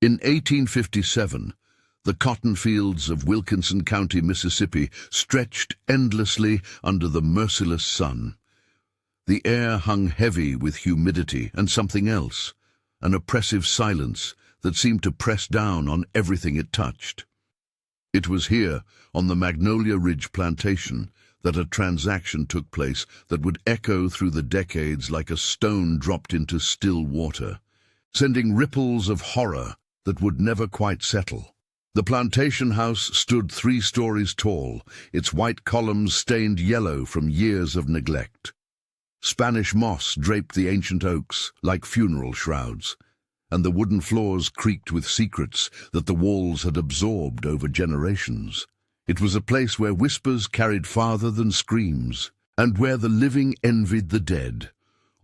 In 1857, the cotton fields of Wilkinson County, Mississippi, stretched endlessly under the merciless sun. The air hung heavy with humidity and something else, an oppressive silence that seemed to press down on everything it touched. It was here, on the Magnolia Ridge plantation, that a transaction took place that would echo through the decades like a stone dropped into still water, sending ripples of horror that would never quite settle. The plantation house stood 3 stories tall, its white columns stained yellow from years of neglect. Spanish moss draped the ancient oaks like funeral shrouds, and the wooden floors creaked with secrets that the walls had absorbed over generations. It was a place where whispers carried farther than screams, and where the living envied the dead.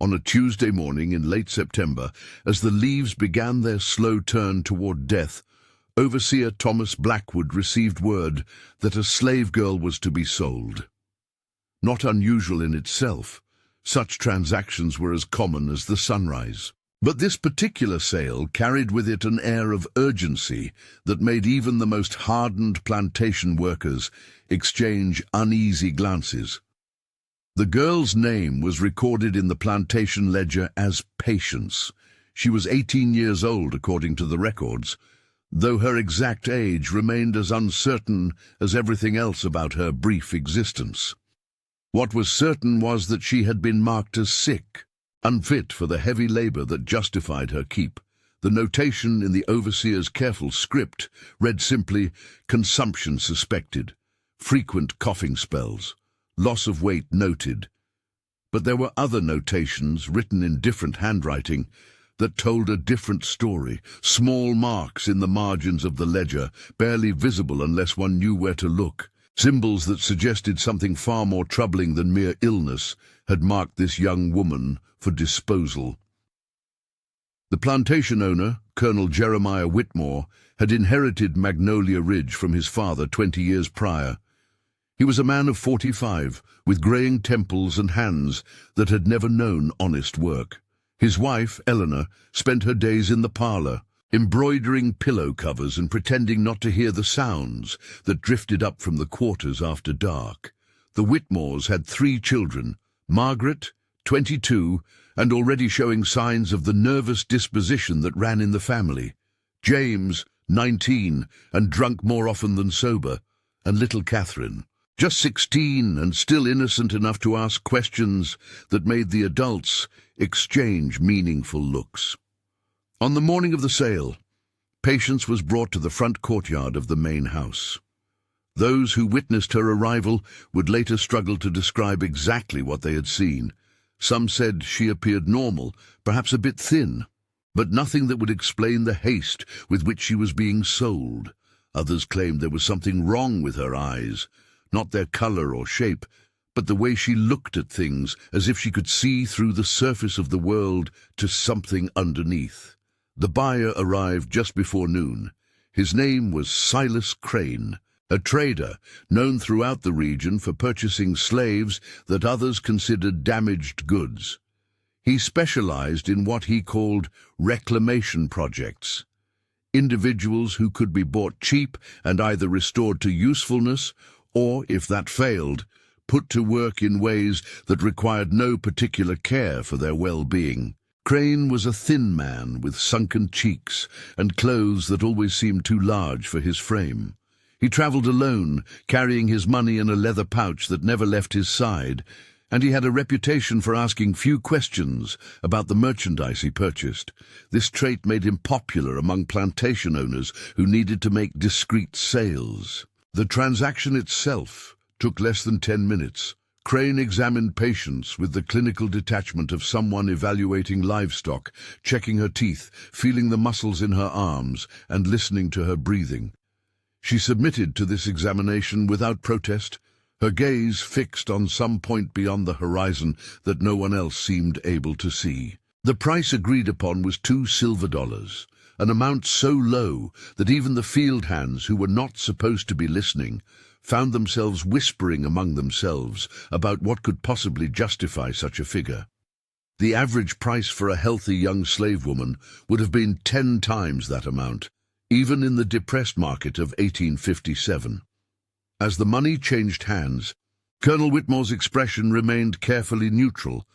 On a Tuesday morning in late September, as the leaves began their slow turn toward death, Overseer Thomas Blackwood received word that a slave girl was to be sold. Not unusual in itself, such transactions were as common as the sunrise. But this particular sale carried with it an air of urgency that made even the most hardened plantation workers exchange uneasy glances. The girl's name was recorded in the plantation ledger as Patience. She was 18 years old, according to the records, though her exact age remained as uncertain as everything else about her brief existence. What was certain was that she had been marked as sick, unfit for the heavy labor that justified her keep. The notation in the overseer's careful script read simply, "Consumption suspected, frequent coughing spells, loss of weight noted." But there were other notations written in different handwriting that told a different story, small marks in the margins of the ledger, barely visible unless one knew where to look. Symbols that suggested something far more troubling than mere illness had marked this young woman for disposal. The plantation owner, Colonel Jeremiah Whitmore, had inherited Magnolia Ridge from his father 20 years prior. He was a man of 45, with graying temples and hands that had never known honest work. His wife, Eleanor, spent her days in the parlor, embroidering pillow covers and pretending not to hear the sounds that drifted up from the quarters after dark. The Whitmores had 3 children, Margaret, 22, and already showing signs of the nervous disposition that ran in the family, James, 19, and drunk more often than sober, and little Catherine, just 16 and still innocent enough to ask questions that made the adults exchange meaningful looks. On the morning of the sale, Patience was brought to the front courtyard of the main house. Those who witnessed her arrival would later struggle to describe exactly what they had seen. Some said she appeared normal, perhaps a bit thin, but nothing that would explain the haste with which she was being sold. Others claimed there was something wrong with her eyes, not their color or shape, but the way she looked at things, as if she could see through the surface of the world to something underneath. The buyer arrived just before noon. His name was Silas Crane, a trader known throughout the region for purchasing slaves that others considered damaged goods. He specialized in what he called reclamation projects, individuals who could be bought cheap and either restored to usefulness or, if that failed, put to work in ways that required no particular care for their well-being. Crane was a thin man with sunken cheeks and clothes that always seemed too large for his frame. He traveled alone, carrying his money in a leather pouch that never left his side, and he had a reputation for asking few questions about the merchandise he purchased. This trait made him popular among plantation owners who needed to make discreet sales. The transaction itself took less than 10 minutes. Crane examined Patience with the clinical detachment of someone evaluating livestock, checking her teeth, feeling the muscles in her arms, and listening to her breathing. She submitted to this examination without protest, her gaze fixed on some point beyond the horizon that no one else seemed able to see. The price agreed upon was $2 silver, an amount so low that even the field hands who were not supposed to be listening found themselves whispering among themselves about what could possibly justify such a figure. The average price for a healthy young slave woman would have been 10 times that amount, even in the depressed market of 1857. As the money changed hands, Colonel Whitmore's expression remained carefully neutral,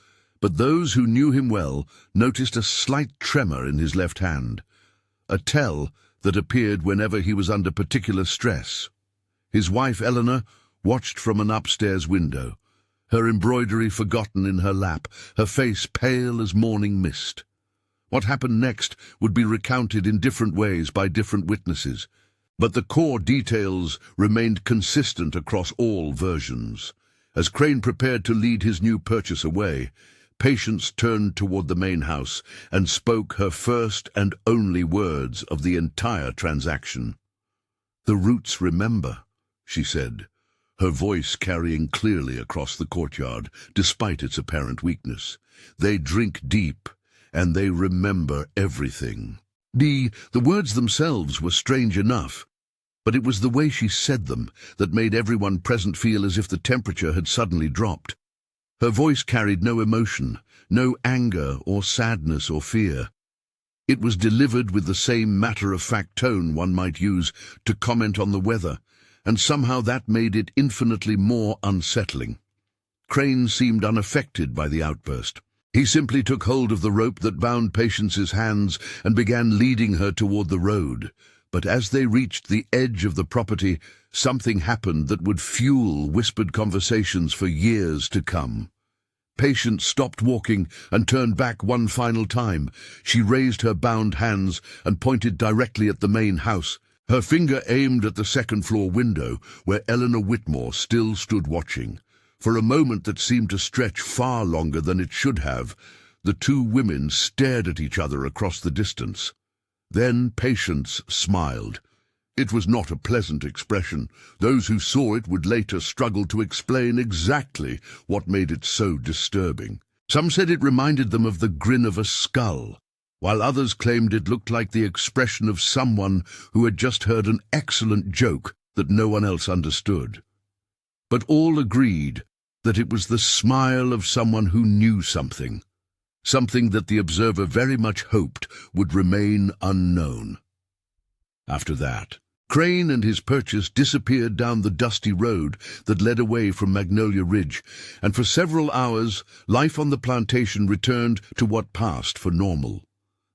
but those who knew him well noticed a slight tremor in his left hand, a tell that appeared whenever he was under particular stress. His wife, Eleanor, watched from an upstairs window, her embroidery forgotten in her lap, her face pale as morning mist. What happened next would be recounted in different ways by different witnesses, but the core details remained consistent across all versions. As Crane prepared to lead his new purchase away, Patience turned toward the main house and spoke her first and only words of the entire transaction. "The roots remember," she said, her voice carrying clearly across the courtyard, despite its apparent weakness. "They drink deep, and they remember everything." The words themselves were strange enough, but it was the way she said them that made everyone present feel as if the temperature had suddenly dropped. Her voice carried no emotion, no anger or sadness or fear. It was delivered with the same matter-of-fact tone one might use to comment on the weather, and somehow that made it infinitely more unsettling. Crane seemed unaffected by the outburst. He simply took hold of the rope that bound Patience's hands and began leading her toward the road. But as they reached the edge of the property, something happened that would fuel whispered conversations for years to come. Patience stopped walking and turned back one final time. She raised her bound hands and pointed directly at the main house, her finger aimed at the second-floor window where Eleanor Whitmore still stood watching. For a moment that seemed to stretch far longer than it should have, the two women stared at each other across the distance. Then Patience smiled. It was not a pleasant expression. Those who saw it would later struggle to explain exactly what made it so disturbing. Some said it reminded them of the grin of a skull, while others claimed it looked like the expression of someone who had just heard an excellent joke that no one else understood. But all agreed that it was the smile of someone who knew something that the observer very much hoped would remain unknown. After that, Crane and his purchase disappeared down the dusty road that led away from Magnolia Ridge, and for several hours life on the plantation returned to what passed for normal.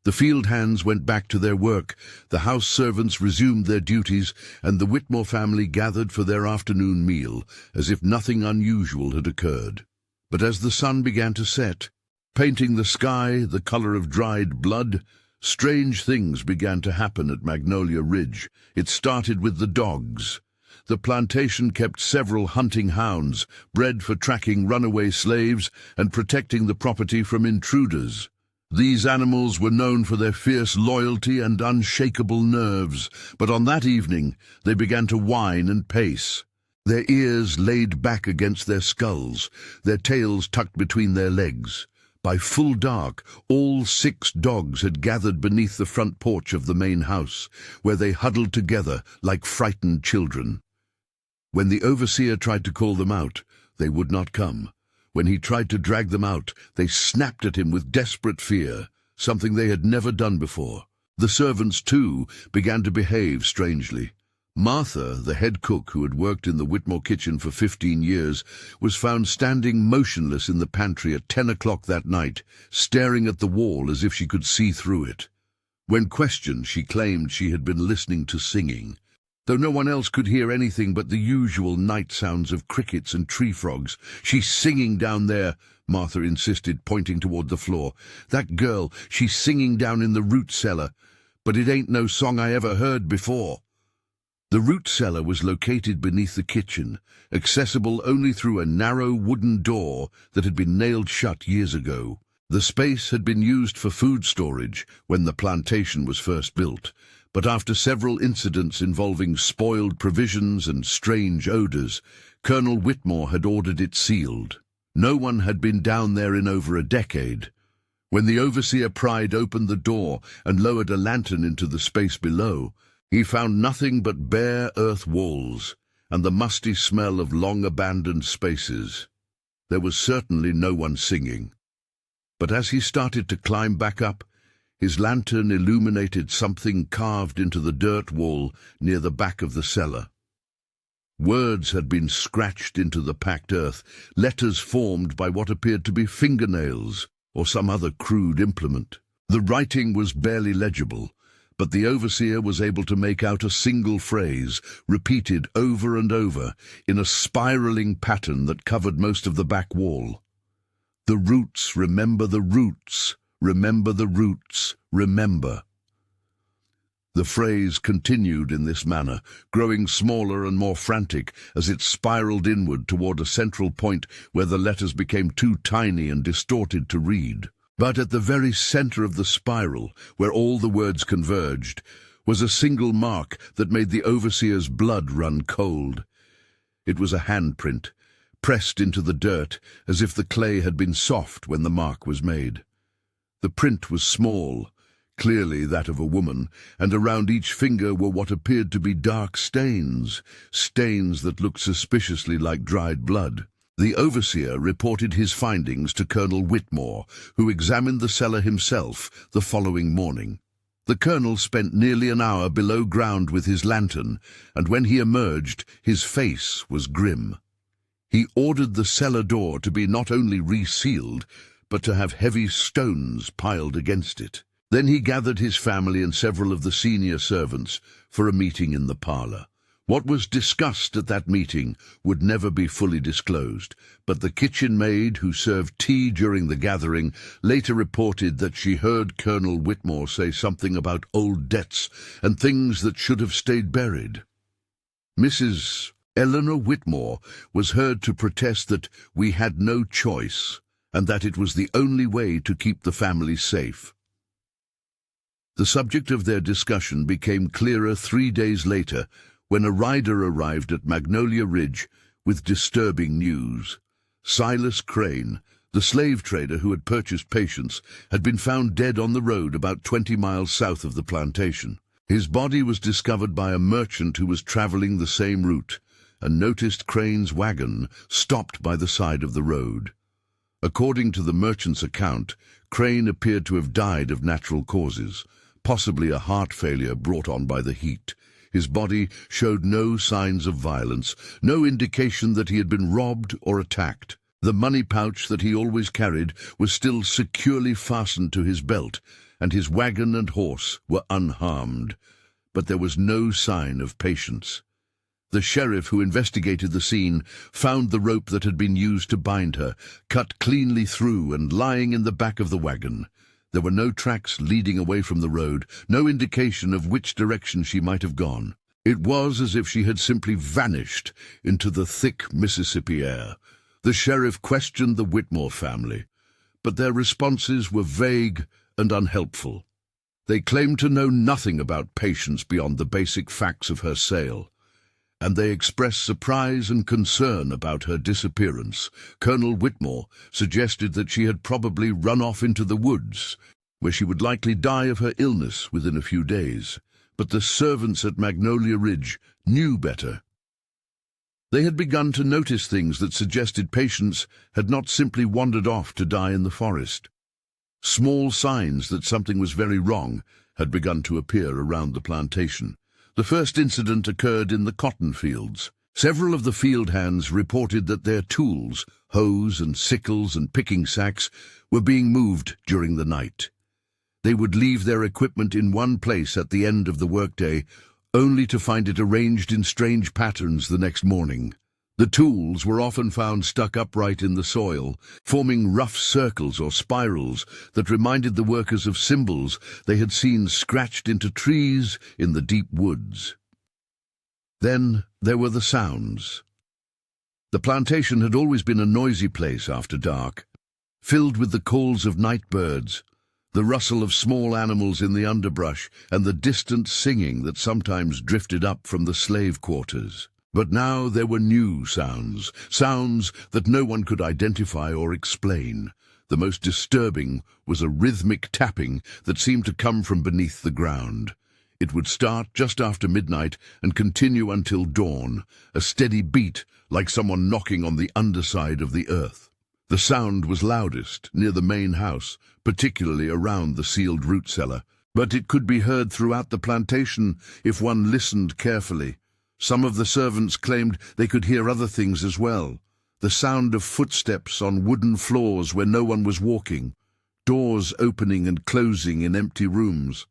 The field hands went back to their work, the house servants resumed their duties, and the Whitmore family gathered for their afternoon meal, as if nothing unusual had occurred. But as the sun began to set, painting the sky the color of dried blood, strange things began to happen at Magnolia Ridge. It started with the dogs. The plantation kept several hunting hounds, bred for tracking runaway slaves and protecting the property from intruders. These animals were known for their fierce loyalty and unshakable nerves, but on that evening they began to whine and pace, their ears laid back against their skulls, their tails tucked between their legs. By full dark, all 6 dogs had gathered beneath the front porch of the main house, where they huddled together like frightened children. When the overseer tried to call them out, they would not come. When he tried to drag them out, they snapped at him with desperate fear, something they had never done before. The servants, too, began to behave strangely. Martha, the head cook who had worked in the Whitmore kitchen for 15 years, was found standing motionless in the pantry at 10 o'clock that night, staring at the wall as if she could see through it. When questioned, she claimed she had been listening to singing. Though no one else could hear anything but the usual night sounds of crickets and tree frogs. "She's singing down there," Martha insisted, pointing toward the floor. "That girl, she's singing down in the root cellar, but it ain't no song I ever heard before." The root cellar was located beneath the kitchen, accessible only through a narrow wooden door that had been nailed shut years ago. The space had been used for food storage when the plantation was first built, but after several incidents involving spoiled provisions and strange odors, Colonel Whitmore had ordered it sealed. No one had been down there in over a decade. When the overseer pried open the door and lowered a lantern into the space below, he found nothing but bare earth walls and the musty smell of long-abandoned spaces. There was certainly no one singing. But as he started to climb back up, his lantern illuminated something carved into the dirt wall near the back of the cellar. Words had been scratched into the packed earth, letters formed by what appeared to be fingernails or some other crude implement. The writing was barely legible, but the overseer was able to make out a single phrase, repeated over and over, in a spiraling pattern that covered most of the back wall. The roots, remember the roots, remember the roots, remember. The phrase continued in this manner, growing smaller and more frantic as it spiraled inward toward a central point where the letters became too tiny and distorted to read. But at the very center of the spiral, where all the words converged, was a single mark that made the overseer's blood run cold. It was a handprint, pressed into the dirt as if the clay had been soft when the mark was made. The print was small, clearly that of a woman, and around each finger were what appeared to be dark stains, stains that looked suspiciously like dried blood. The overseer reported his findings to Colonel Whitmore, who examined the cellar himself the following morning. The colonel spent nearly an hour below ground with his lantern, and when he emerged, his face was grim. He ordered the cellar door to be not only resealed, but to have heavy stones piled against it. Then he gathered his family and several of the senior servants for a meeting in the parlor. What was discussed at that meeting would never be fully disclosed, but the kitchen maid who served tea during the gathering later reported that she heard Colonel Whitmore say something about old debts and things that should have stayed buried. Mrs. Eleanor Whitmore was heard to protest that we had no choice and that it was the only way to keep the family safe. The subject of their discussion became clearer 3 days later when a rider arrived at Magnolia Ridge with disturbing news. Silas Crane, the slave trader who had purchased Patience, had been found dead on the road about 20 miles south of the plantation. His body was discovered by a merchant who was traveling the same route and noticed Crane's wagon stopped by the side of the road. According to the merchant's account, Crane appeared to have died of natural causes, possibly a heart failure brought on by the heat. His body showed no signs of violence, no indication that he had been robbed or attacked. The money pouch that he always carried was still securely fastened to his belt, and his wagon and horse were unharmed. But there was no sign of Patience. The sheriff who investigated the scene found the rope that had been used to bind her, cut cleanly through and lying in the back of the wagon. There were no tracks leading away from the road, no indication of which direction she might have gone. It was as if she had simply vanished into the thick Mississippi air. The sheriff questioned the Whitmore family, but their responses were vague and unhelpful. They claimed to know nothing about Patience beyond the basic facts of her sale, and they expressed surprise and concern about her disappearance. Colonel Whitmore suggested that she had probably run off into the woods, where she would likely die of her illness within a few days. But the servants at Magnolia Ridge knew better. They had begun to notice things that suggested Patience had not simply wandered off to die in the forest. Small signs that something was very wrong had begun to appear around the plantation. The first incident occurred in the cotton fields. Several of the field hands reported that their tools, hoes and sickles and picking sacks, were being moved during the night. They would leave their equipment in one place at the end of the workday, only to find it arranged in strange patterns the next morning. The tools were often found stuck upright in the soil, forming rough circles or spirals that reminded the workers of symbols they had seen scratched into trees in the deep woods. Then there were the sounds. The plantation had always been a noisy place after dark, filled with the calls of night birds, the rustle of small animals in the underbrush, and the distant singing that sometimes drifted up from the slave quarters. But now there were new sounds, sounds that no one could identify or explain. The most disturbing was a rhythmic tapping that seemed to come from beneath the ground. It would start just after midnight and continue until dawn, a steady beat like someone knocking on the underside of the earth. The sound was loudest near the main house, particularly around the sealed root cellar, but it could be heard throughout the plantation if one listened carefully. Some of the servants claimed they could hear other things as well. The sound of footsteps on wooden floors where no one was walking, doors opening and closing in empty rooms,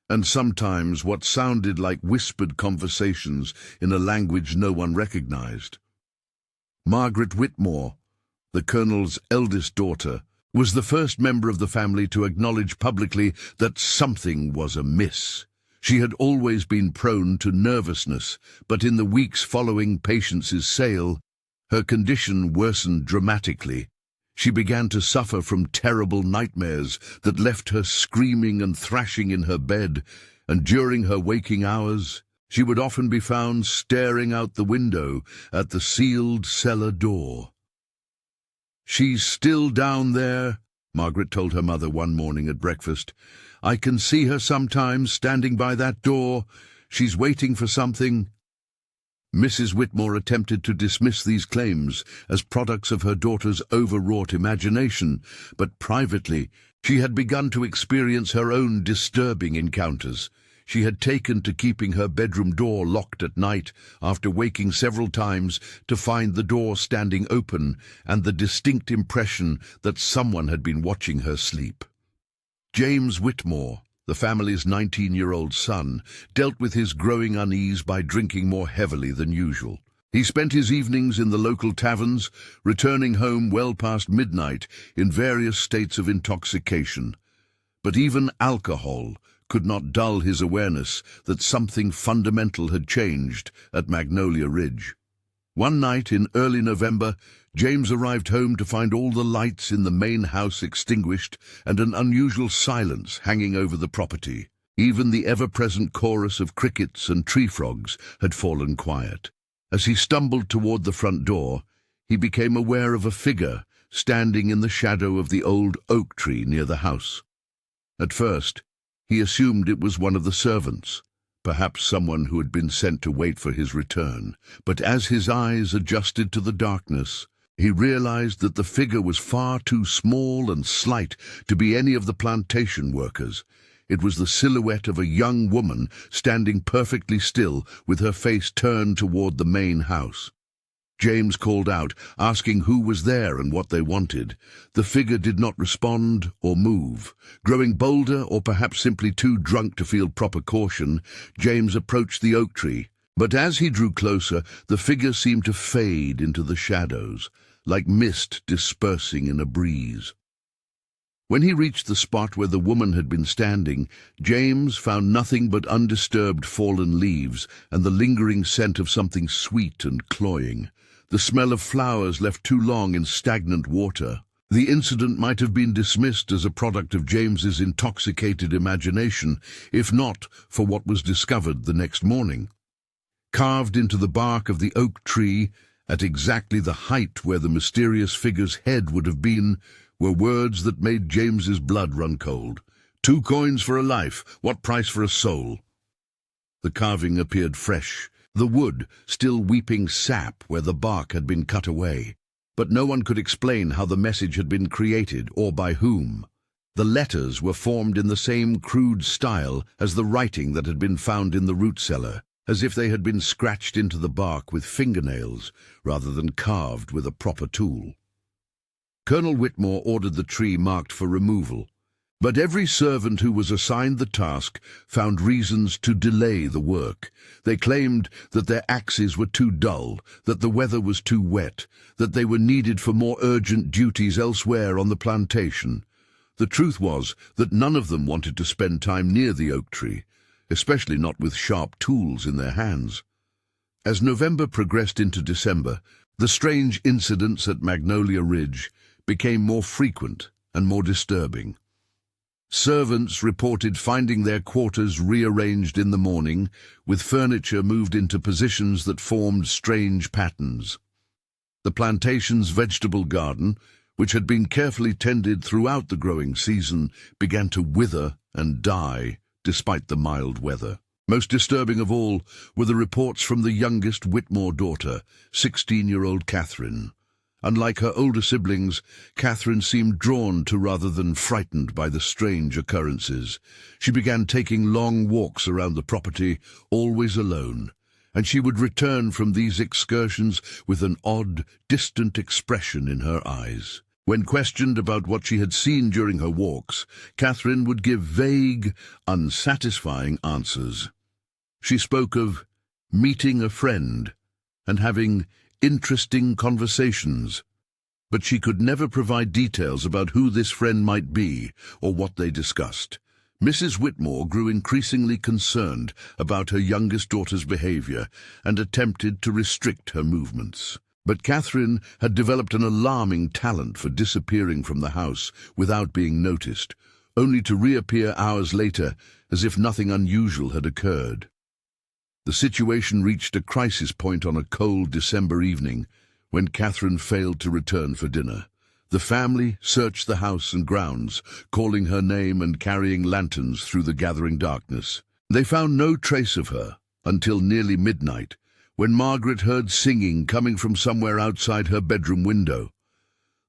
and sometimes what sounded like whispered conversations in a language no one recognized. Margaret Whitmore, the Colonel's eldest daughter, was the first member of the family to acknowledge publicly that something was amiss. She had always been prone to nervousness, but in the weeks following Patience's sale, her condition worsened dramatically. She began to suffer from terrible nightmares that left her screaming and thrashing in her bed, and during her waking hours, she would often be found staring out the window at the sealed cellar door. "She's still down there," Margaret told her mother one morning at breakfast. "I can see her sometimes standing by that door. She's waiting for something." Mrs. Whitmore attempted to dismiss these claims as products of her daughter's overwrought imagination, but privately she had begun to experience her own disturbing encounters. She had taken to keeping her bedroom door locked at night after waking several times to find the door standing open and the distinct impression that someone had been watching her sleep. James Whitmore, the family's 19-year-old son, dealt with his growing unease by drinking more heavily than usual. He spent his evenings in the local taverns, returning home well past midnight in various states of intoxication. But even alcohol could not dull his awareness that something fundamental had changed at Magnolia Ridge. One night in early November, James arrived home to find all the lights in the main house extinguished and an unusual silence hanging over the property. Even the ever-present chorus of crickets and tree frogs had fallen quiet. As he stumbled toward the front door, he became aware of a figure standing in the shadow of the old oak tree near the house. At first, he assumed it was one of the servants, perhaps someone who had been sent to wait for his return. But as his eyes adjusted to the darkness, he realized that the figure was far too small and slight to be any of the plantation workers. It was the silhouette of a young woman standing perfectly still with her face turned toward the main house. James called out, asking who was there and what they wanted. The figure did not respond or move. Growing bolder, or perhaps simply too drunk to feel proper caution, James approached the oak tree. But as he drew closer, the figure seemed to fade into the shadows, like mist dispersing in a breeze. When he reached the spot where the woman had been standing, James found nothing but undisturbed fallen leaves and the lingering scent of something sweet and cloying. The smell of flowers left too long in stagnant water. The incident might have been dismissed as a product of James's intoxicated imagination, if not for what was discovered the next morning. Carved into the bark of the oak tree, at exactly the height where the mysterious figure's head would have been, were words that made James's blood run cold. 2 coins for a life, what price for a soul? The carving appeared fresh, the wood still weeping sap where the bark had been cut away. But no one could explain how the message had been created or by whom. The letters were formed in the same crude style as the writing that had been found in the root cellar, as if they had been scratched into the bark with fingernails rather than carved with a proper tool. Colonel Whitmore ordered the tree marked for removal, but every servant who was assigned the task found reasons to delay the work. They claimed that their axes were too dull, that the weather was too wet, that they were needed for more urgent duties elsewhere on the plantation. The truth was that none of them wanted to spend time near the oak tree, especially not with sharp tools in their hands. As November progressed into December, the strange incidents at Magnolia Ridge became more frequent and more disturbing. Servants reported finding their quarters rearranged in the morning, with furniture moved into positions that formed strange patterns. The plantation's vegetable garden, which had been carefully tended throughout the growing season, began to wither and die despite the mild weather. Most disturbing of all were the reports from the youngest Whitmore daughter, 16-year-old Catherine. Unlike her older siblings, Catherine seemed drawn to rather than frightened by the strange occurrences. She began taking long walks around the property, always alone, and she would return from these excursions with an odd, distant expression in her eyes. When questioned about what she had seen during her walks, Catherine would give vague, unsatisfying answers. She spoke of meeting a friend and having interesting conversations, but she could never provide details about who this friend might be or what they discussed. Mrs. Whitmore grew increasingly concerned about her youngest daughter's behavior and attempted to restrict her movements. But Catherine had developed an alarming talent for disappearing from the house without being noticed, only to reappear hours later as if nothing unusual had occurred. The situation reached a crisis point on a cold December evening when Catherine failed to return for dinner. The family searched the house and grounds, calling her name and carrying lanterns through the gathering darkness. They found no trace of her until nearly midnight, when Margaret heard singing coming from somewhere outside her bedroom window.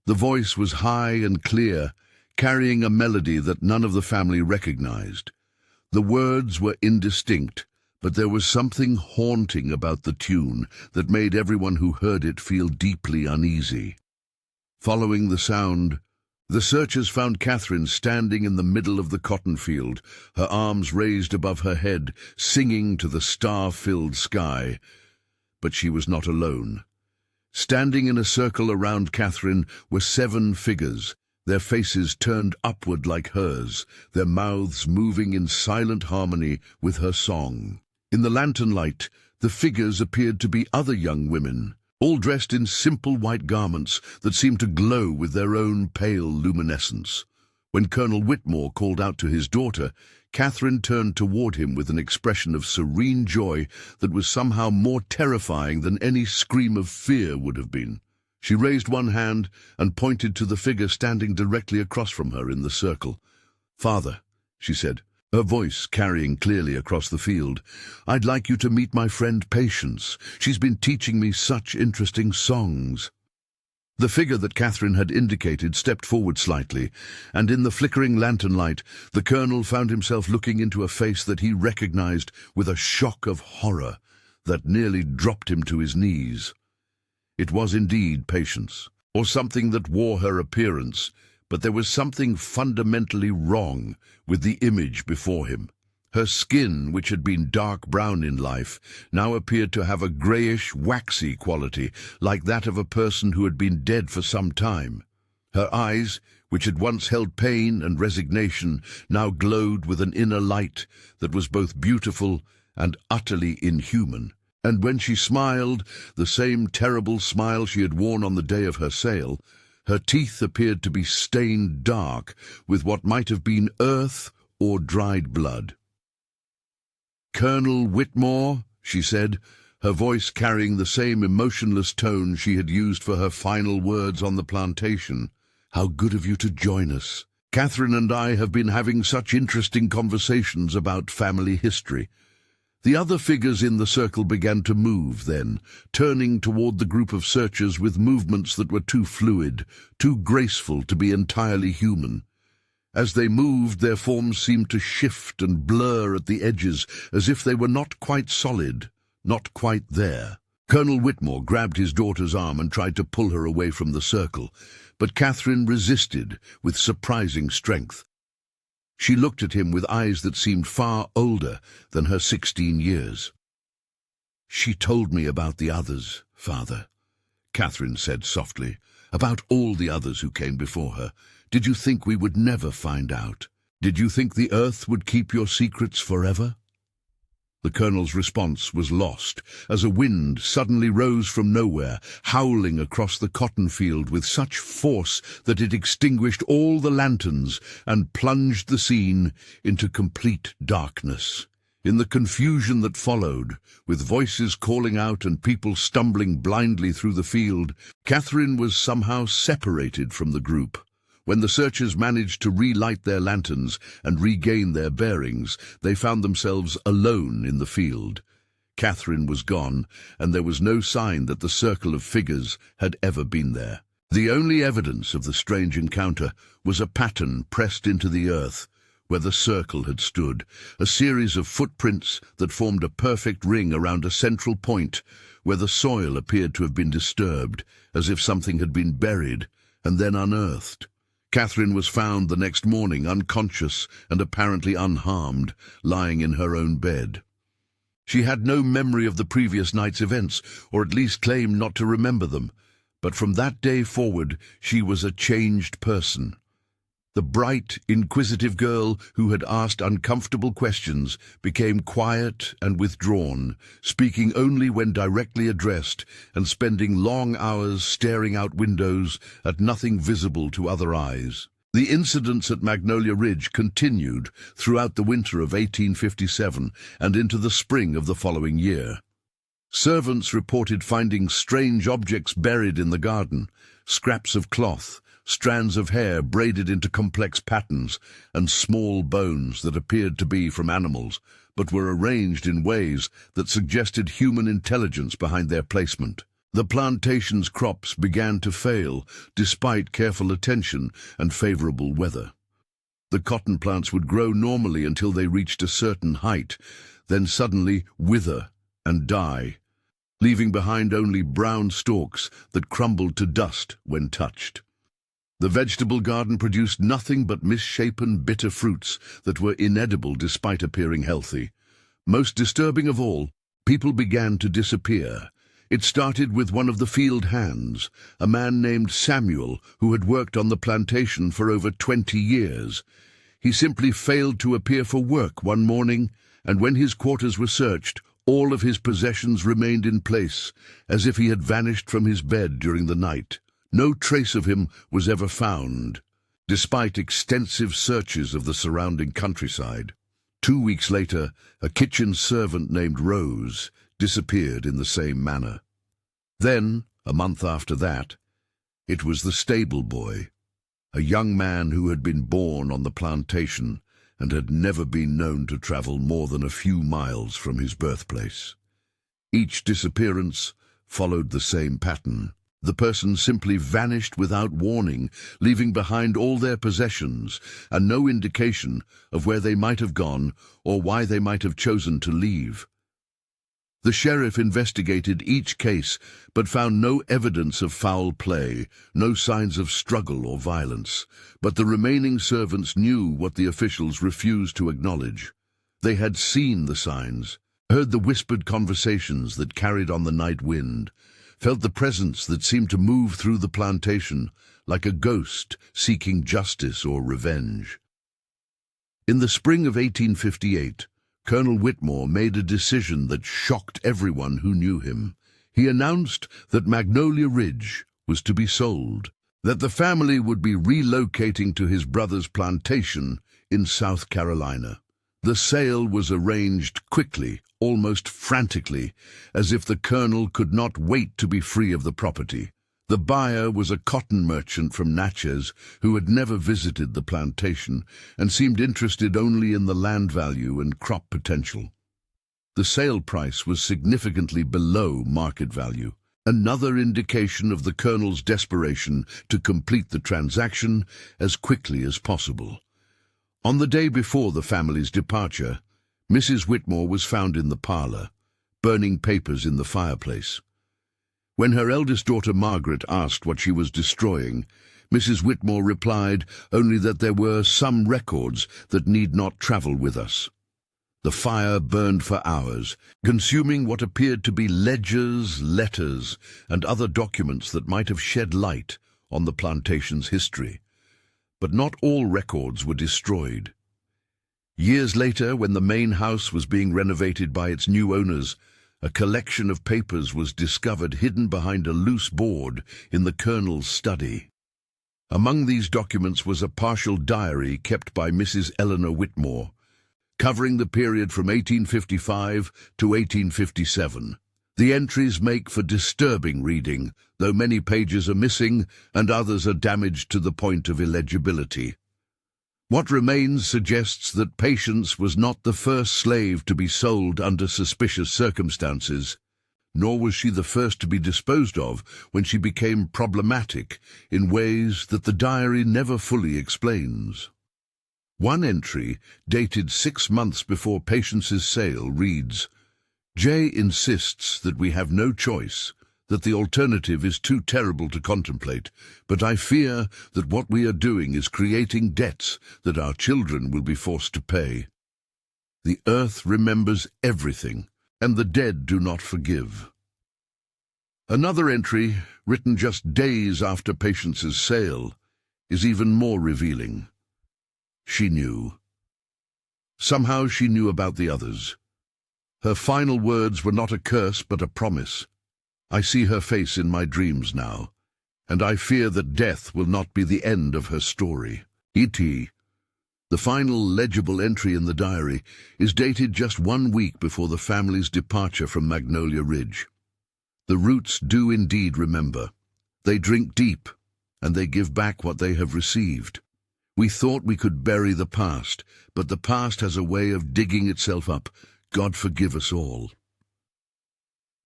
The voice was high and clear, carrying a melody that none of the family recognized. The words were indistinct, but there was something haunting about the tune that made everyone who heard it feel deeply uneasy. Following the sound, the searchers found Catherine standing in the middle of the cotton field, her arms raised above her head, singing to the star-filled sky. But she was not alone. Standing in a circle around Catherine were 7 figures, their faces turned upward like hers, their mouths moving in silent harmony with her song. In the lantern light, the figures appeared to be other young women, all dressed in simple white garments that seemed to glow with their own pale luminescence. When Colonel Whitmore called out to his daughter, Catherine turned toward him with an expression of serene joy that was somehow more terrifying than any scream of fear would have been. She raised one hand and pointed to the figure standing directly across from her in the circle. "Father," she said, her voice carrying clearly across the field, "I'd like you to meet my friend Patience. She's been teaching me such interesting songs." The figure that Catherine had indicated stepped forward slightly, and in the flickering lantern light, the colonel found himself looking into a face that he recognized with a shock of horror that nearly dropped him to his knees. It was indeed Patience, or something that wore her appearance, but there was something fundamentally wrong with the image before him. Her skin, which had been dark brown in life, now appeared to have a greyish, waxy quality, like that of a person who had been dead for some time. Her eyes, which had once held pain and resignation, now glowed with an inner light that was both beautiful and utterly inhuman. And when she smiled, the same terrible smile she had worn on the day of her sale, her teeth appeared to be stained dark with what might have been earth or dried blood. "Colonel Whitmore," she said, her voice carrying the same emotionless tone she had used for her final words on the plantation. "How good of you to join us. Catherine and I have been having such interesting conversations about family history." The other figures in the circle began to move then, turning toward the group of searchers with movements that were too fluid, too graceful to be entirely human. As they moved, their forms seemed to shift and blur at the edges, as if they were not quite solid, not quite there. Colonel Whitmore grabbed his daughter's arm and tried to pull her away from the circle, but Catherine resisted with surprising strength. She looked at him with eyes that seemed far older than her 16 years. "She told me about the others, Father," Catherine said softly, "about all the others who came before her. Did you think we would never find out? Did you think the earth would keep your secrets forever?" The colonel's response was lost, as a wind suddenly rose from nowhere, howling across the cotton field with such force that it extinguished all the lanterns and plunged the scene into complete darkness. In the confusion that followed, with voices calling out and people stumbling blindly through the field, Catherine was somehow separated from the group. When the searchers managed to relight their lanterns and regain their bearings, they found themselves alone in the field. Catherine was gone, and there was no sign that the circle of figures had ever been there. The only evidence of the strange encounter was a pattern pressed into the earth where the circle had stood, a series of footprints that formed a perfect ring around a central point where the soil appeared to have been disturbed, as if something had been buried and then unearthed. Catherine was found the next morning unconscious and apparently unharmed, lying in her own bed. She had no memory of the previous night's events, or at least claimed not to remember them, but from that day forward she was a changed person. The bright, inquisitive girl who had asked uncomfortable questions became quiet and withdrawn, speaking only when directly addressed and spending long hours staring out windows at nothing visible to other eyes. The incidents at Magnolia Ridge continued throughout the winter of 1857 and into the spring of the following year. Servants reported finding strange objects buried in the garden, scraps of cloth, strands of hair braided into complex patterns, and small bones that appeared to be from animals, but were arranged in ways that suggested human intelligence behind their placement. The plantation's crops began to fail, despite careful attention and favorable weather. The cotton plants would grow normally until they reached a certain height, then suddenly wither and die, leaving behind only brown stalks that crumbled to dust when touched. The vegetable garden produced nothing but misshapen, bitter fruits that were inedible despite appearing healthy. Most disturbing of all, people began to disappear. It started with one of the field hands, a man named Samuel, who had worked on the plantation for over 20 years. He simply failed to appear for work one morning, and when his quarters were searched, all of his possessions remained in place, as if he had vanished from his bed during the night. No trace of him was ever found, despite extensive searches of the surrounding countryside. 2 weeks later, a kitchen servant named Rose disappeared in the same manner. Then, a month after that, it was the stable boy, a young man who had been born on the plantation and had never been known to travel more than a few miles from his birthplace. Each disappearance followed the same pattern. The person simply vanished without warning, leaving behind all their possessions and no indication of where they might have gone or why they might have chosen to leave. The sheriff investigated each case but found no evidence of foul play, no signs of struggle or violence. But the remaining servants knew what the officials refused to acknowledge. They had seen the signs, heard the whispered conversations that carried on the night wind, felt the presence that seemed to move through the plantation like a ghost seeking justice or revenge. In the spring of 1858, Colonel Whitmore made a decision that shocked everyone who knew him. He announced that Magnolia Ridge was to be sold, that the family would be relocating to his brother's plantation in South Carolina. The sale was arranged quickly, almost frantically, as if the colonel could not wait to be free of the property. The buyer was a cotton merchant from Natchez who had never visited the plantation and seemed interested only in the land value and crop potential. The sale price was significantly below market value, another indication of the colonel's desperation to complete the transaction as quickly as possible. On the day before the family's departure, Mrs. Whitmore was found in the parlor, burning papers in the fireplace. When her eldest daughter Margaret asked what she was destroying, Mrs. Whitmore replied only that there were some records that need not travel with us. The fire burned for hours, consuming what appeared to be ledgers, letters, and other documents that might have shed light on the plantation's history. But not all records were destroyed. Years later, when the main house was being renovated by its new owners, a collection of papers was discovered hidden behind a loose board in the colonel's study. Among these documents was a partial diary kept by Mrs. Eleanor Whitmore, covering the period from 1855 to 1857. The entries make for disturbing reading, though many pages are missing and others are damaged to the point of illegibility. What remains suggests that Patience was not the first slave to be sold under suspicious circumstances, nor was she the first to be disposed of when she became problematic in ways that the diary never fully explains. One entry, dated 6 months before Patience's sale, reads, "Jay insists that we have no choice, that the alternative is too terrible to contemplate, but I fear that what we are doing is creating debts that our children will be forced to pay. The earth remembers everything, and the dead do not forgive." Another entry, written just days after Patience's sale, is even more revealing. She knew. Somehow she knew about the others. Her final words were not a curse but a promise. "I see her face in my dreams now, and I fear that death will not be the end of her story." E.T. The final legible entry in the diary is dated just 1 week before the family's departure from Magnolia Ridge. The roots do indeed remember. They drink deep, and they give back what they have received. We thought we could bury the past, but the past has a way of digging itself up. God forgive us all.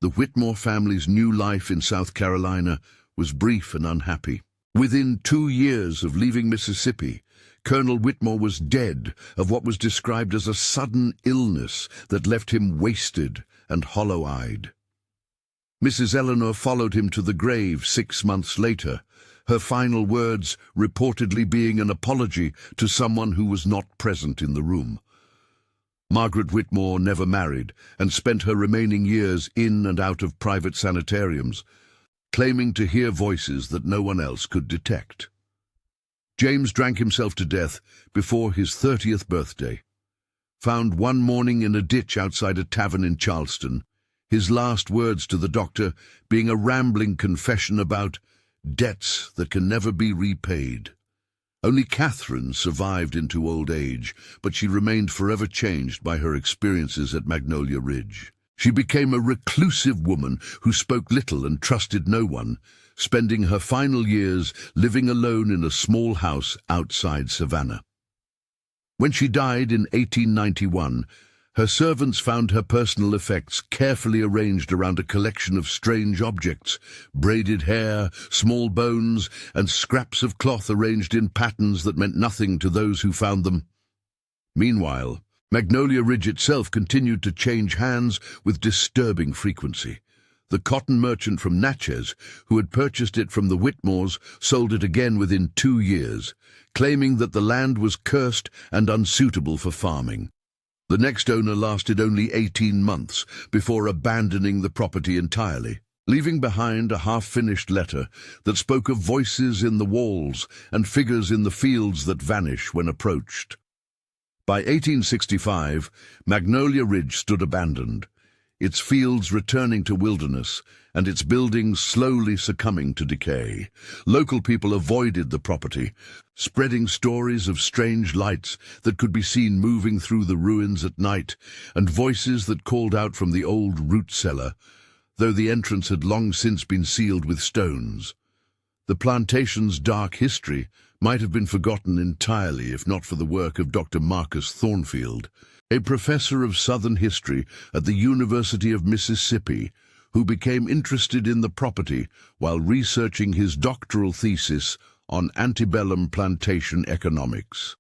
The Whitmore family's new life in South Carolina was brief and unhappy. Within 2 years of leaving Mississippi, Colonel Whitmore was dead of what was described as a sudden illness that left him wasted and hollow-eyed. Mrs. Eleanor followed him to the grave 6 months later, her final words reportedly being an apology to someone who was not present in the room. Margaret Whitmore never married and spent her remaining years in and out of private sanitariums, claiming to hear voices that no one else could detect. James drank himself to death before his 30th birthday. Found one morning in a ditch outside a tavern in Charleston, his last words to the doctor being a rambling confession about debts that can never be repaid. Only Catherine survived into old age, but she remained forever changed by her experiences at Magnolia Ridge. She became a reclusive woman who spoke little and trusted no one, spending her final years living alone in a small house outside Savannah. When she died in 1891, her servants found her personal effects carefully arranged around a collection of strange objects, braided hair, small bones, and scraps of cloth arranged in patterns that meant nothing to those who found them. Meanwhile, Magnolia Ridge itself continued to change hands with disturbing frequency. The cotton merchant from Natchez, who had purchased it from the Whitmores, sold it again within 2 years, claiming that the land was cursed and unsuitable for farming. The next owner lasted only 18 months before abandoning the property entirely, leaving behind a half-finished letter that spoke of voices in the walls and figures in the fields that vanish when approached. By 1865, Magnolia Ridge stood abandoned, its fields returning to wilderness and its buildings slowly succumbing to decay. Local people avoided the property, spreading stories of strange lights that could be seen moving through the ruins at night and voices that called out from the old root cellar, though the entrance had long since been sealed with stones. The plantation's dark history might have been forgotten entirely if not for the work of Dr. Marcus Thornfield, a professor of Southern history at the University of Mississippi, who became interested in the property while researching his doctoral thesis on antebellum plantation economics.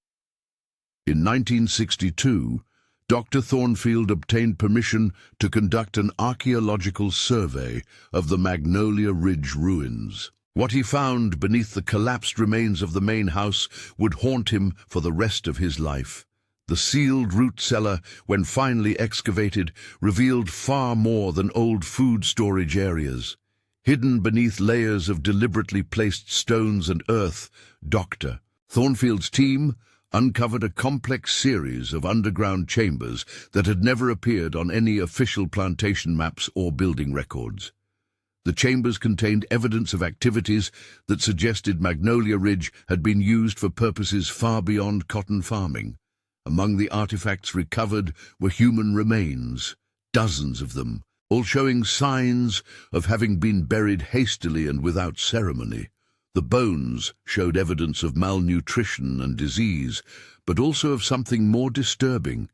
In 1962, Dr. Thornfield obtained permission to conduct an archaeological survey of the Magnolia Ridge ruins. What he found beneath the collapsed remains of the main house would haunt him for the rest of his life. The sealed root cellar, when finally excavated, revealed far more than old food storage areas. Hidden beneath layers of deliberately placed stones and earth, Dr. Thornfield's team uncovered a complex series of underground chambers that had never appeared on any official plantation maps or building records. The chambers contained evidence of activities that suggested Magnolia Ridge had been used for purposes far beyond cotton farming. Among the artifacts recovered were human remains, dozens of them, all showing signs of having been buried hastily and without ceremony. The bones showed evidence of malnutrition and disease, but also of something more disturbing: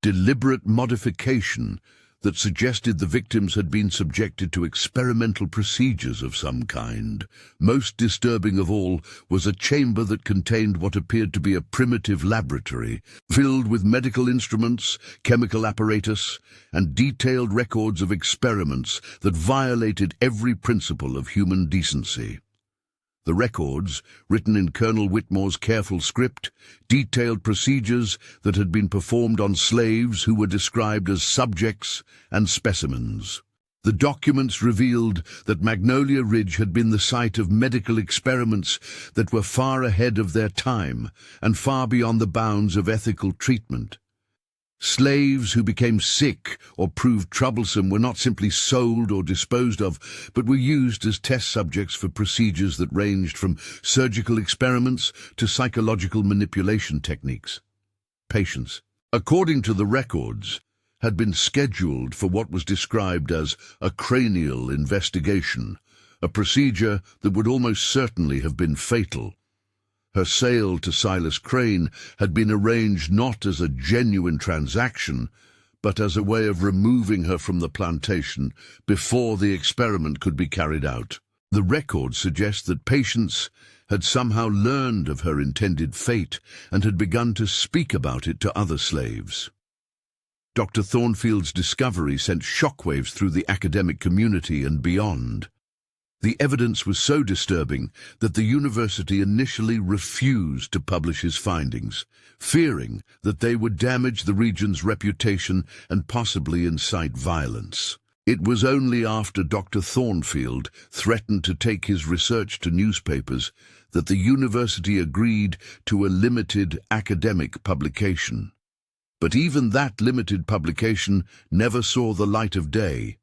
deliberate modification that suggested the victims had been subjected to experimental procedures of some kind. Most disturbing of all was a chamber that contained what appeared to be a primitive laboratory, filled with medical instruments, chemical apparatus, and detailed records of experiments that violated every principle of human decency. The records, written in Colonel Whitmore's careful script, detailed procedures that had been performed on slaves who were described as subjects and specimens. The documents revealed that Magnolia Ridge had been the site of medical experiments that were far ahead of their time and far beyond the bounds of ethical treatment. Slaves who became sick or proved troublesome were not simply sold or disposed of, but were used as test subjects for procedures that ranged from surgical experiments to psychological manipulation techniques. Patients, according to the records, had been scheduled for what was described as a cranial investigation, a procedure that would almost certainly have been fatal. Her sale to Silas Crane had been arranged not as a genuine transaction, but as a way of removing her from the plantation before the experiment could be carried out. The records suggest that patients had somehow learned of her intended fate and had begun to speak about it to other slaves. Dr. Thornfield's discovery sent shockwaves through the academic community and beyond. The evidence was so disturbing that the university initially refused to publish his findings, fearing that they would damage the region's reputation and possibly incite violence. It was only after Dr. Thornfield threatened to take his research to newspapers that the university agreed to a limited academic publication. But even that limited publication never saw the light of day.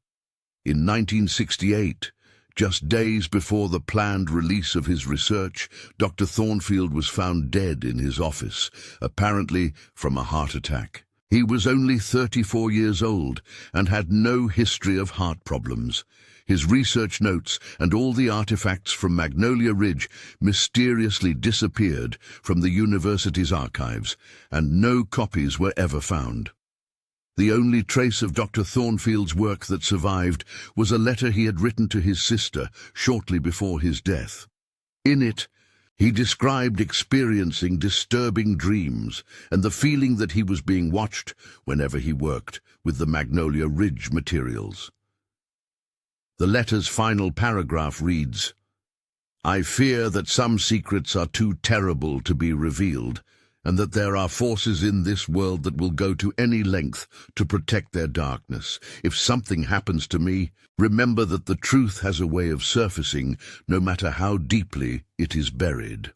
In 1968, just days before the planned release of his research, Dr. Thornfield was found dead in his office, apparently from a heart attack. He was only 34 years old and had no history of heart problems. His research notes and all the artifacts from Magnolia Ridge mysteriously disappeared from the university's archives, and no copies were ever found. The only trace of Dr. Thornfield's work that survived was a letter he had written to his sister shortly before his death. In it, he described experiencing disturbing dreams and the feeling that he was being watched whenever he worked with the Magnolia Ridge materials. The letter's final paragraph reads, "I fear that some secrets are too terrible to be revealed, and that there are forces in this world that will go to any length to protect their darkness. If something happens to me, remember that the truth has a way of surfacing, no matter how deeply it is buried."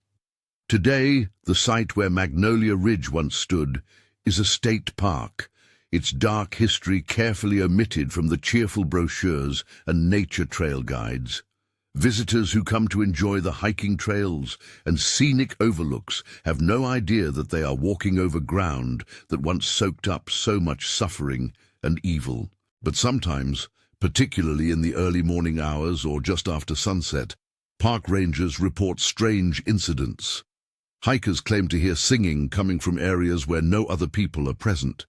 Today, the site where Magnolia Ridge once stood is a state park, its dark history carefully omitted from the cheerful brochures and nature trail guides. Visitors who come to enjoy the hiking trails and scenic overlooks have no idea that they are walking over ground that once soaked up so much suffering and evil. But sometimes, particularly in the early morning hours or just after sunset, park rangers report strange incidents. Hikers claim to hear singing coming from areas where no other people are present.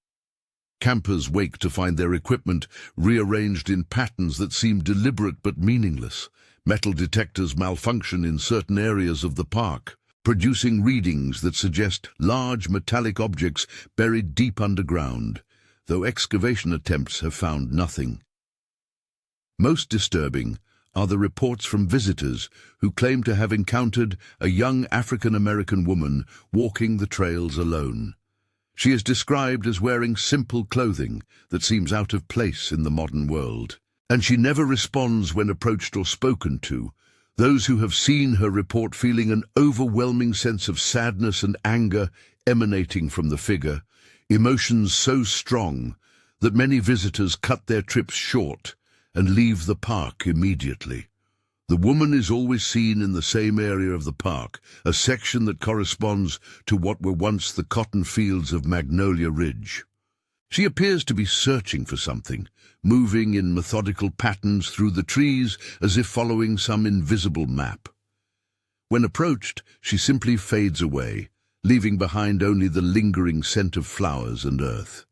Campers wake to find their equipment rearranged in patterns that seem deliberate but meaningless. Metal detectors malfunction in certain areas of the park, producing readings that suggest large metallic objects buried deep underground, though excavation attempts have found nothing. Most disturbing are the reports from visitors who claim to have encountered a young African-American woman walking the trails alone. She is described as wearing simple clothing that seems out of place in the modern world, and she never responds when approached or spoken to. Those who have seen her report feeling an overwhelming sense of sadness and anger emanating from the figure, emotions so strong that many visitors cut their trips short and leave the park immediately. The woman is always seen in the same area of the park, a section that corresponds to what were once the cotton fields of Magnolia Ridge. She appears to be searching for something, moving in methodical patterns through the trees as if following some invisible map. When approached, she simply fades away, leaving behind only the lingering scent of flowers and earth.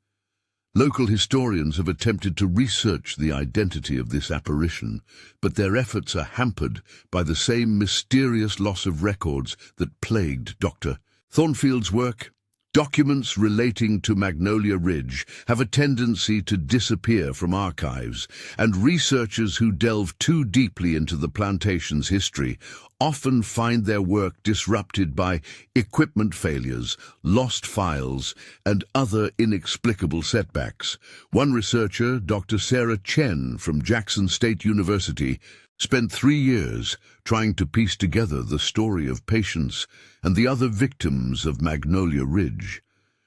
Local historians have attempted to research the identity of this apparition, but their efforts are hampered by the same mysterious loss of records that plagued Dr. Thornfield's work. Documents relating to Magnolia Ridge have a tendency to disappear from archives, and researchers who delve too deeply into the plantation's history often find their work disrupted by equipment failures, lost files, and other inexplicable setbacks. One researcher, Dr. Sarah Chen from Jackson State University, spent 3 years trying to piece together the story of patients and the other victims of Magnolia Ridge.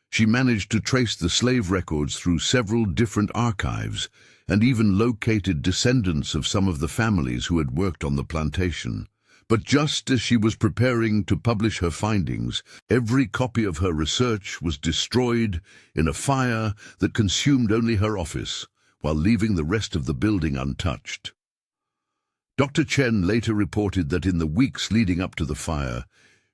She managed to trace the slave records through several different archives and even located descendants of some of the families who had worked on the plantation. But just as she was preparing to publish her findings, every copy of her research was destroyed in a fire that consumed only her office, while leaving the rest of the building untouched. Dr. Chen later reported that in the weeks leading up to the fire,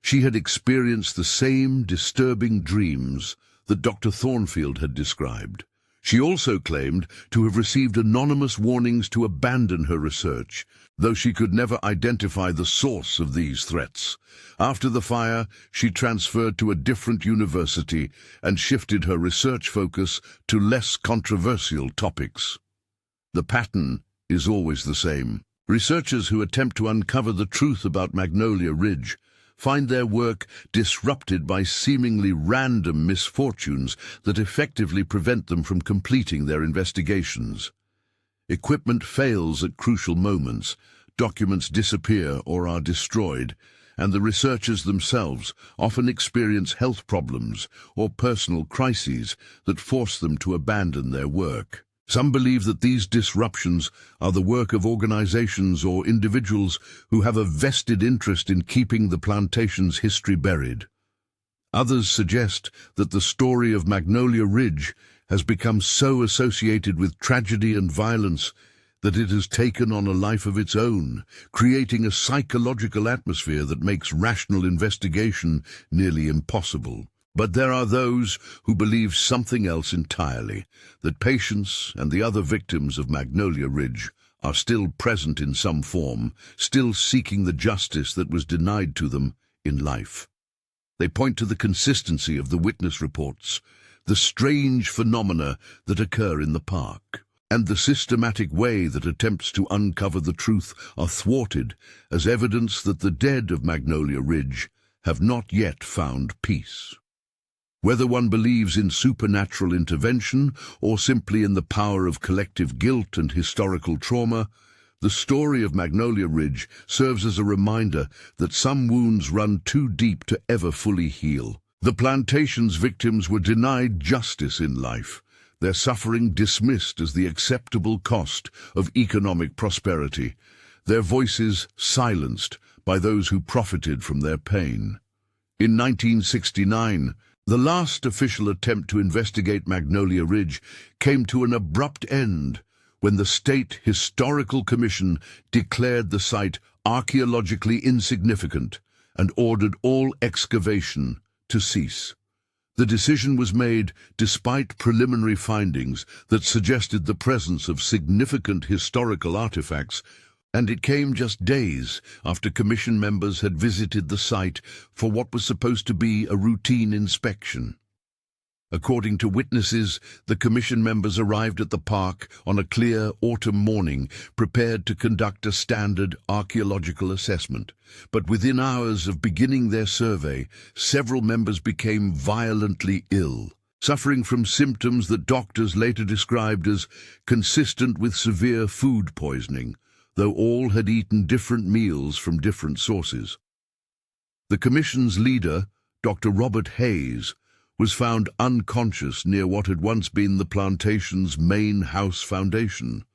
she had experienced the same disturbing dreams that Dr. Thornfield had described. She also claimed to have received anonymous warnings to abandon her research, though she could never identify the source of these threats. After the fire, she transferred to a different university and shifted her research focus to less controversial topics. The pattern is always the same. Researchers who attempt to uncover the truth about Magnolia Ridge find their work disrupted by seemingly random misfortunes that effectively prevent them from completing their investigations. Equipment fails at crucial moments, documents disappear or are destroyed, and the researchers themselves often experience health problems or personal crises that force them to abandon their work. Some believe that these disruptions are the work of organizations or individuals who have a vested interest in keeping the plantation's history buried. Others suggest that the story of Magnolia Ridge has become so associated with tragedy and violence that it has taken on a life of its own, creating a psychological atmosphere that makes rational investigation nearly impossible. But there are those who believe something else entirely, that patients and the other victims of Magnolia Ridge are still present in some form, still seeking the justice that was denied to them in life. They point to the consistency of the witness reports, the strange phenomena that occur in the park, and the systematic way that attempts to uncover the truth are thwarted as evidence that the dead of Magnolia Ridge have not yet found peace. Whether one believes in supernatural intervention or simply in the power of collective guilt and historical trauma, the story of Magnolia Ridge serves as a reminder that some wounds run too deep to ever fully heal. The plantation's victims were denied justice in life, their suffering dismissed as the acceptable cost of economic prosperity, their voices silenced by those who profited from their pain. In 1969, the last official attempt to investigate Magnolia Ridge came to an abrupt end when the State Historical Commission declared the site archaeologically insignificant and ordered all excavation to cease. The decision was made despite preliminary findings that suggested the presence of significant historical artifacts, and it came just days after Commission members had visited the site for what was supposed to be a routine inspection. According to witnesses, the Commission members arrived at the park on a clear autumn morning, prepared to conduct a standard archaeological assessment. But within hours of beginning their survey, several members became violently ill, suffering from symptoms that doctors later described as consistent with severe food poisoning, though all had eaten different meals from different sources. The Commission's leader, Dr. Robert Hayes, was found unconscious near what had once been the plantation's main house foundation.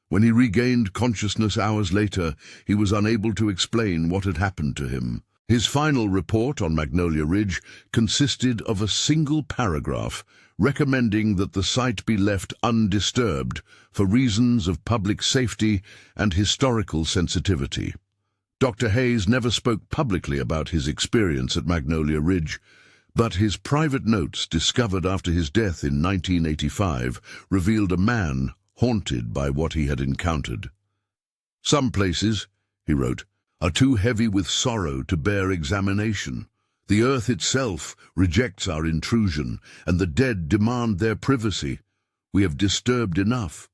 When he regained consciousness hours later, he was unable to explain what had happened to him. His final report on Magnolia Ridge consisted of a single paragraph recommending that the site be left undisturbed for reasons of public safety and historical sensitivity. Dr. Hayes never spoke publicly about his experience at Magnolia Ridge, but his private notes, discovered after his death in 1985, revealed a man haunted by what he had encountered. "Some places," he wrote, "are too heavy with sorrow to bear examination. The earth itself rejects our intrusion, and the dead demand their privacy. We have disturbed enough."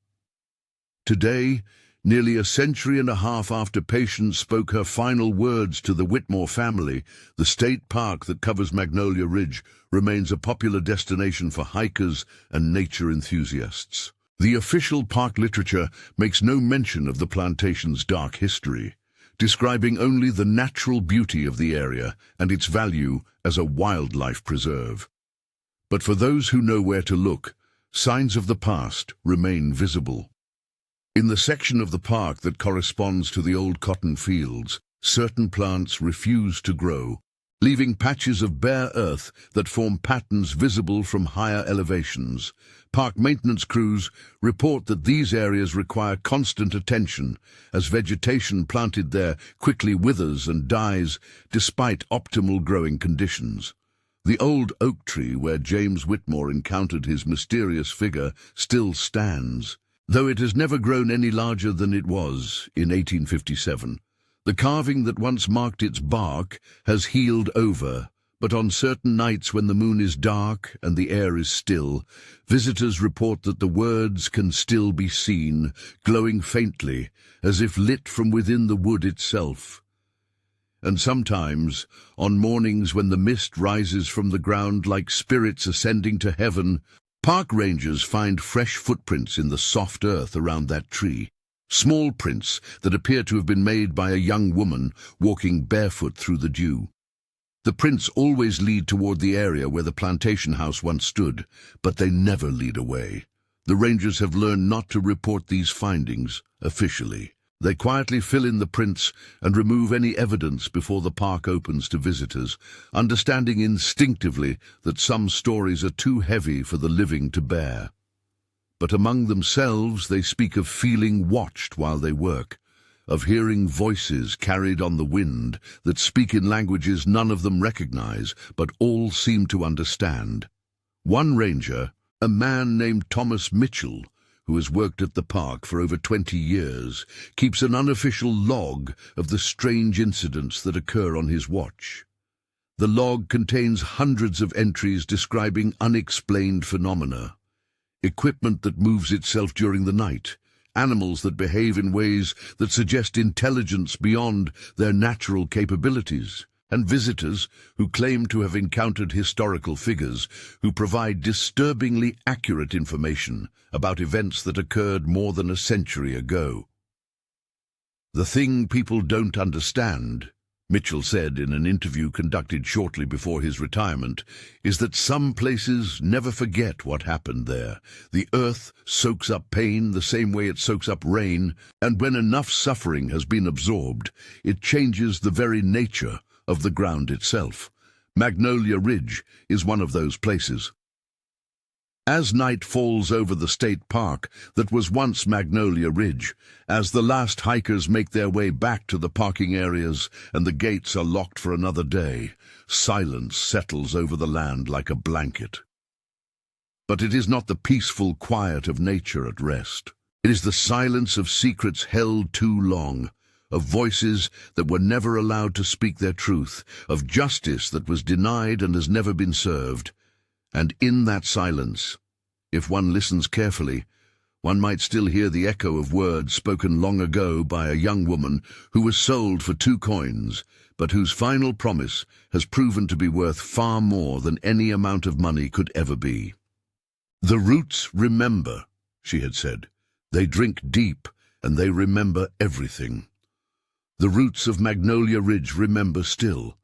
Today, nearly a century and a half after Patience spoke her final words to the Whitmore family, the state park that covers Magnolia Ridge remains a popular destination for hikers and nature enthusiasts. The official park literature makes no mention of the plantation's dark history, describing only the natural beauty of the area and its value as a wildlife preserve. But for those who know where to look, signs of the past remain visible. In the section of the park that corresponds to the old cotton fields, certain plants refuse to grow, leaving patches of bare earth that form patterns visible from higher elevations. Park maintenance crews report that these areas require constant attention, as vegetation planted there quickly withers and dies despite optimal growing conditions. The old oak tree where James Whitmore encountered his mysterious figure still stands, though it has never grown any larger than it was in 1857. The carving that once marked its bark has healed over, but on certain nights when the moon is dark and the air is still, visitors report that the words can still be seen, glowing faintly, as if lit from within the wood itself. And sometimes, on mornings when the mist rises from the ground like spirits ascending to heaven, park rangers find fresh footprints in the soft earth around that tree. Small prints that appear to have been made by a young woman walking barefoot through the dew. The prints always lead toward the area where the plantation house once stood, but they never lead away. The rangers have learned not to report these findings officially. They quietly fill in the prints and remove any evidence before the park opens to visitors, understanding instinctively that some stories are too heavy for the living to bear. But among themselves they speak of feeling watched while they work, of hearing voices carried on the wind that speak in languages none of them recognize, but all seem to understand. One ranger, a man named Thomas Mitchell, who has worked at the park for over 20 years, keeps an unofficial log of the strange incidents that occur on his watch. The log contains hundreds of entries describing unexplained phenomena. Equipment that moves itself during the night, animals that behave in ways that suggest intelligence beyond their natural capabilities, and visitors who claim to have encountered historical figures who provide disturbingly accurate information about events that occurred more than a century ago. "The thing people don't understand," Mitchell said in an interview conducted shortly before his retirement, "is that some places never forget what happened there. The earth soaks up pain the same way it soaks up rain, and when enough suffering has been absorbed, it changes the very nature of the ground itself. Magnolia Ridge is one of those places." As night falls over the state park that was once Magnolia Ridge, as the last hikers make their way back to the parking areas and the gates are locked for another day, silence settles over the land like a blanket. But it is not the peaceful quiet of nature at rest. It is the silence of secrets held too long, of voices that were never allowed to speak their truth, of justice that was denied and has never been served. And in that silence, if one listens carefully, one might still hear the echo of words spoken long ago by a young woman who was sold for 2 coins, but whose final promise has proven to be worth far more than any amount of money could ever be. "The roots remember," she had said. "They drink deep, and they remember everything." The roots of Magnolia Ridge remember still,